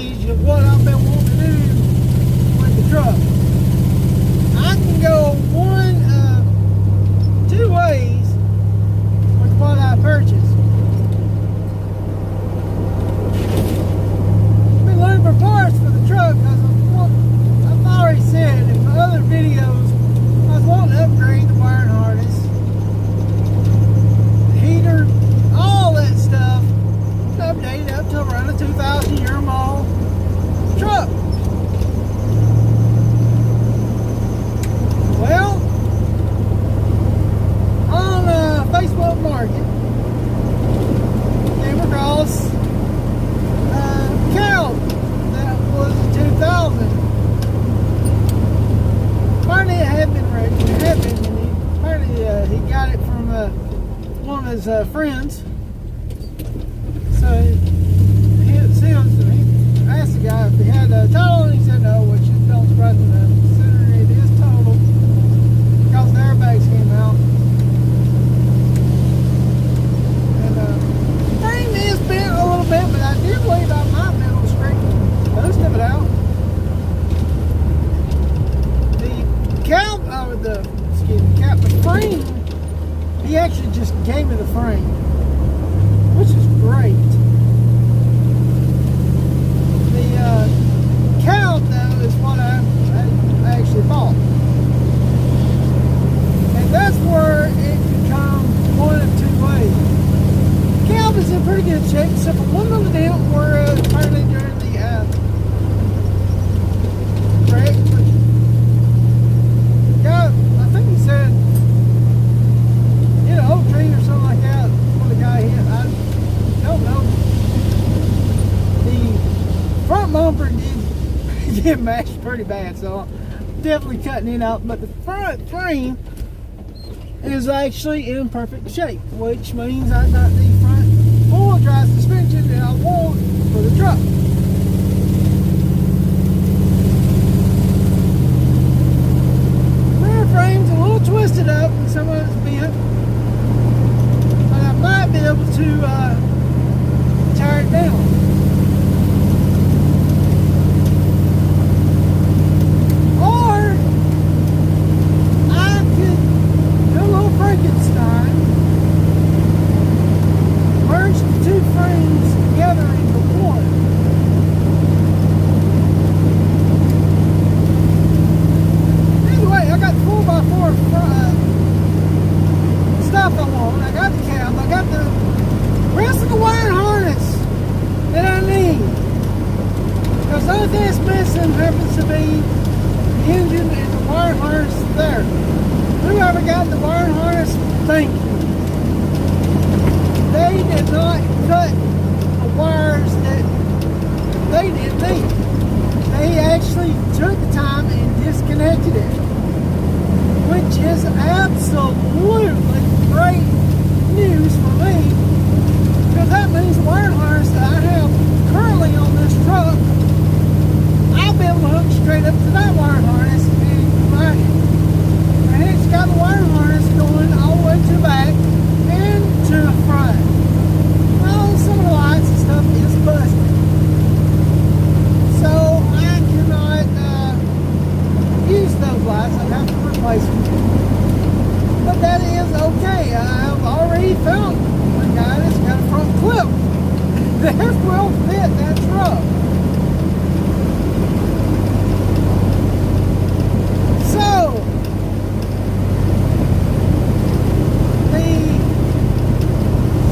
page of what I've been wanting to do with the truck. I can go one of two ways with what I purchased. I've been looking for parts for the truck because I've already said in my other videos I was wanting to upgrade the wiring harness, the heater, all that stuff, updated up to around a 2,000 euro mile truck. Well, on Facebook Market, came across a cow that was a 2000. Apparently it had been ready. It had been. And apparently he got it from one of his friends. So he asked the guy if he had a title, and he said no, which don't surprise me enough, considering it is total because the airbags came out. And the frame is bent a little bit, but I do believe I might be able to straighten most of it out. The frame, he actually just gave me the frame, which is great. The cab though is what I actually bought, and that's where it can come one of two ways. The cab is in pretty good shape, except for one little dent where apparently during the wreck, I think he said hit an oak tree or something like that before the guy hit. I don't know. The front bumper did mash pretty bad, so I'm definitely cutting it out. But the front frame is actually in perfect shape, which means I got the front four-wheel drive suspension that I want for the truck. Frame's a little twisted up and some of it's bent, but I might be able to tear it down. Or I could do a little Frankenstein, merge the two frames together into one. I got the 4x4 stuff I want. I got the cab. I got the rest of the wiring harness that I need. Because the only thing that's missing happens to be the engine and the wiring harness there. Whoever got the wiring harness, thank you. They did not cut the wires that they didn't need. They actually took the time and disconnected it, which is absolutely great news for me, because that means the wiring harness that I have currently on this truck, I'll be able to hook straight up to that wiring harness and ride it. And it's got the wiring harness going all the way to the back and to the front. Well, some of the lights and stuff is busted, so I cannot use those lights. I have to replace them. But that is okay. I've already found a guy that's got a front clip that will fit that truck. So the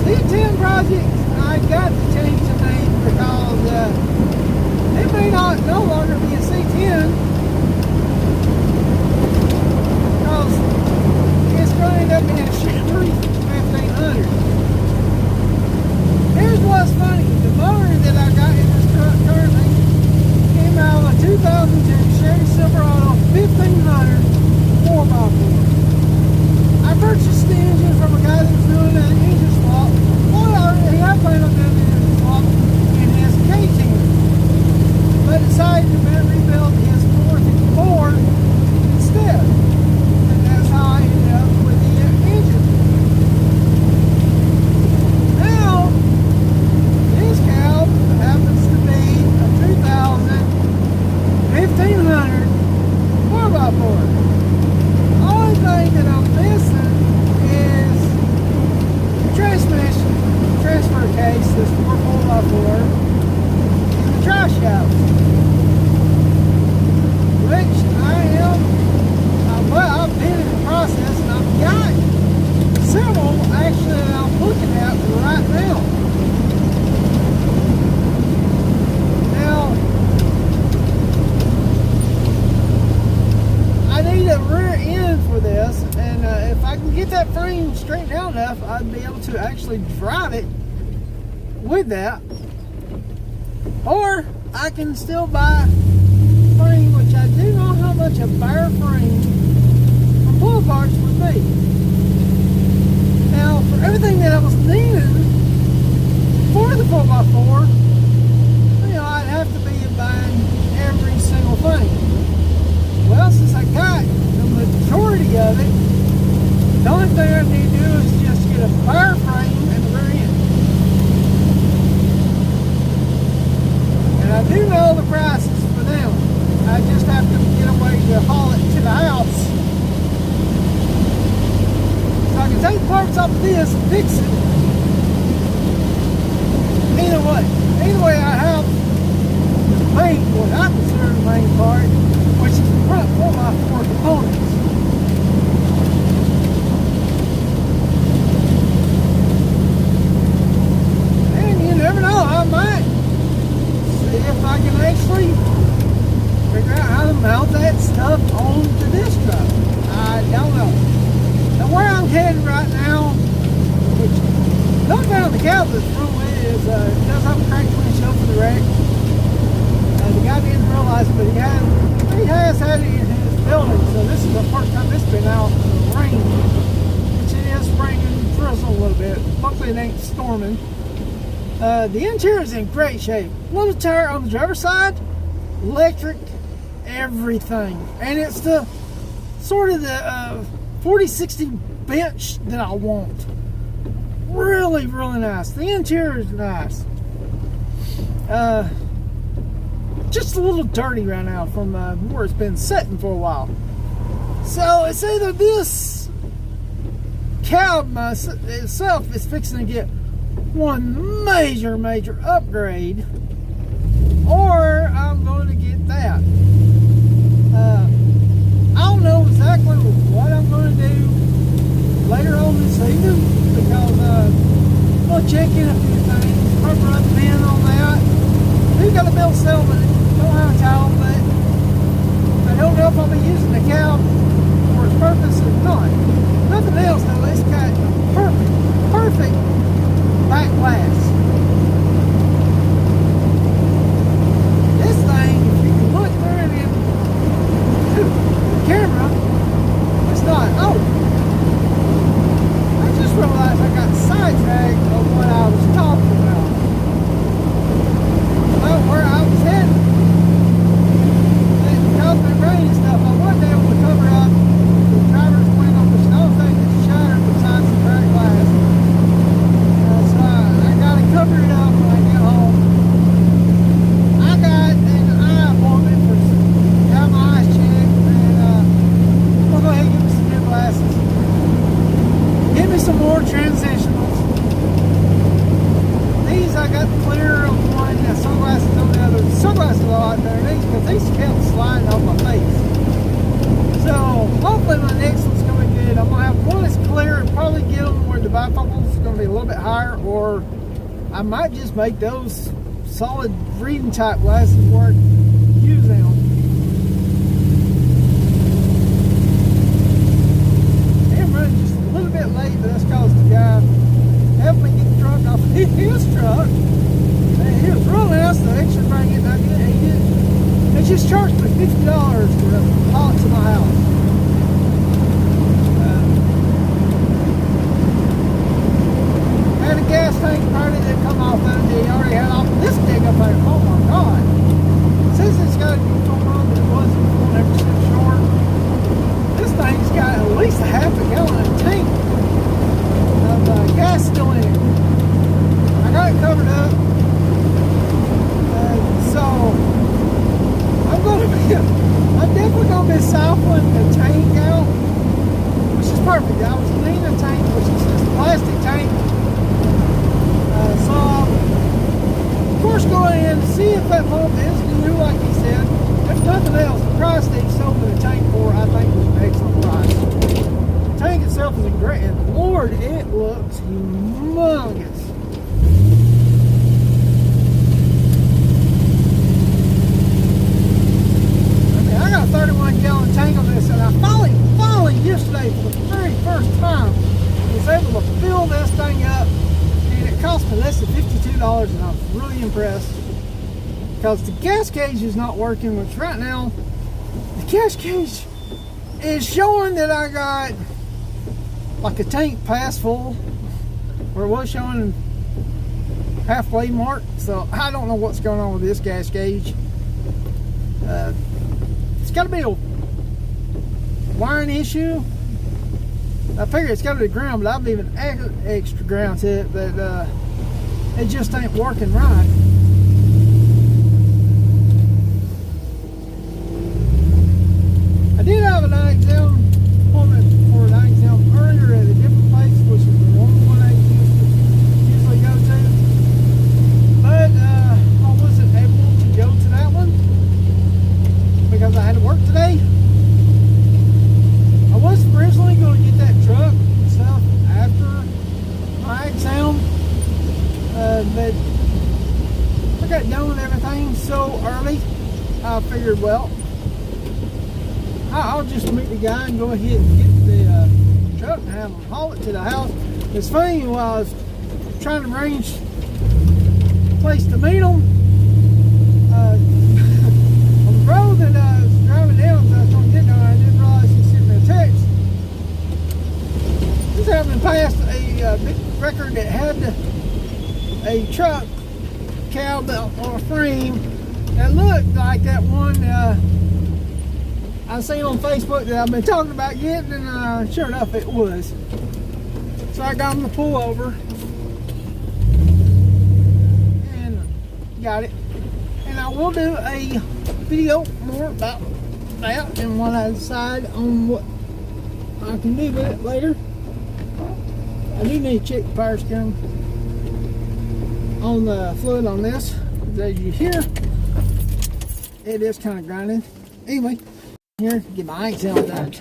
C10 project, I got to change the name because it may not no longer be a C10. It's going to end up being a Chevy 1500. Here's what's funny. The motor that I got in this truck currently came out of a 2002 Chevy Silverado 1500 4x4. I purchased the engine from a guy that was doing an engine swap. Well, he had planned on doing an engine swap in his C10, but decided to rebuild his I can get that frame straightened out enough, I'd be able to actually drive it with that. Or I can still buy a frame, which I do know how much a bare frame from pull parts would be. Now, for everything that I was needing for the 4x4, you know, I'd have to be buying every single thing. Well, since I got the majority of it, the only thing I need to do is just get a bare frame and the rear end. And I do know the prices for them. I just have to get a way to haul it to the house. So I can take parts off of this and fix it. Either way, I have the main, what I consider the main part, which is the front 4x4 components. And you never know, I might see if I can actually figure out how to mount that stuff onto this truck. I don't know. Now where I'm headed right now, which not down the cab of this room is, it does have a cracked windshield for the wreck. The guy didn't realize it, but he has had it in his building, so this is the first time it's been out in the rain, which it is raining and drizzle a little bit. Luckily it ain't storming. The interior is in great shape. Little tire on the driver's side, electric, everything, and it's the sort of the 4060 bench that I want. Really, really nice. The interior is nice. Just a little dirty right now from where it's been sitting for a while. So it's either this cab itself is fixing to get one major upgrade, or I'm going to get that. I don't know exactly what I'm going to do later on this evening, because I'm going to check in a few things, cover up the bin on that. I do got a bill settlement. Don't have a towel, but I don't know if I'll be using the cab for its purpose or not. Nothing else though, it's got perfect back glass. This thing, if you can look through it in the camera, it's not. Oh, I just realized I got sidetracked on what I was talking about. Well, where I was headed. Because of the rain and stuff, I wasn't able to cover up the driver's window, which the only thing that's shattered besides the cracked glass. So I got to cover it up when I get home. I got an eye appointment for have my eyes checked, and we'll go ahead and give me some new glasses. Give me some more transitionals. These I got clear on one, and sunglasses on the other. The sunglasses are a lot better than these, because these kept sliding off my face. So hopefully my next one's going to be good. I'm going to have one that's clear and probably get them where the bifocals is going to be a little bit higher, or I might just make those solid reading type glasses work. Use them. I'm running just a little bit late, but that's because the guy helped me get the truck off his truck. And he was real nice, the extra bring it back in. They just charged me $50 to haul it to my house. Had a gas tank party that come off the other day. He already had off this dig up there. Oh my God. Since it's got to be going on, but it wasn't 100% short. This thing's got at least a half a gallon of tank of gas still in it. I got it covered up. So I'm definitely going to be siphoning the tank out, which is perfect. I was cleaning the tank, which is just a plastic tank. So of course going in to see if that pump is new, like he said. If nothing else, the price they sold me the tank for, I think, was an excellent price. The tank itself is great, and Lord, it looks humongous. I got a 31 gallon tank on this, and I finally yesterday for the very first time pretty impressed because the gas gauge is not working, which right now the gas gauge is showing that I got like a tank pass full, where it was showing halfway mark. So I don't know what's going on with this gas gauge. It's got to be a wiring issue. I figure it's got to be ground, but I've even added extra ground to it, but it just ain't working right. I did have an eye exam appointment for an eye exam earlier at a different place, which is the one I usually go to, but I wasn't able to go to that one because I had to work today. I was originally going to get that truck and stuff after my exam, but I got done with everything so early. I figured, well, I'll just meet the guy and go ahead and get the truck and have him haul it to the house. It's funny, while I was trying to arrange a place to meet him, on the road that I was driving down, so I was going to get down, I didn't realize he sent me a text. Just happened to pass a big record that had a truck cab on a frame that looked like that one I seen on Facebook that I've been talking about getting, and sure enough it was. So I got him to pull over and got it. And I will do a video more about that and when I decide on what I can do with it later. I do need to check the power steering on the fluid on this, because as you hear, it is kind of grinding. Anyway, here, get my eye exam done.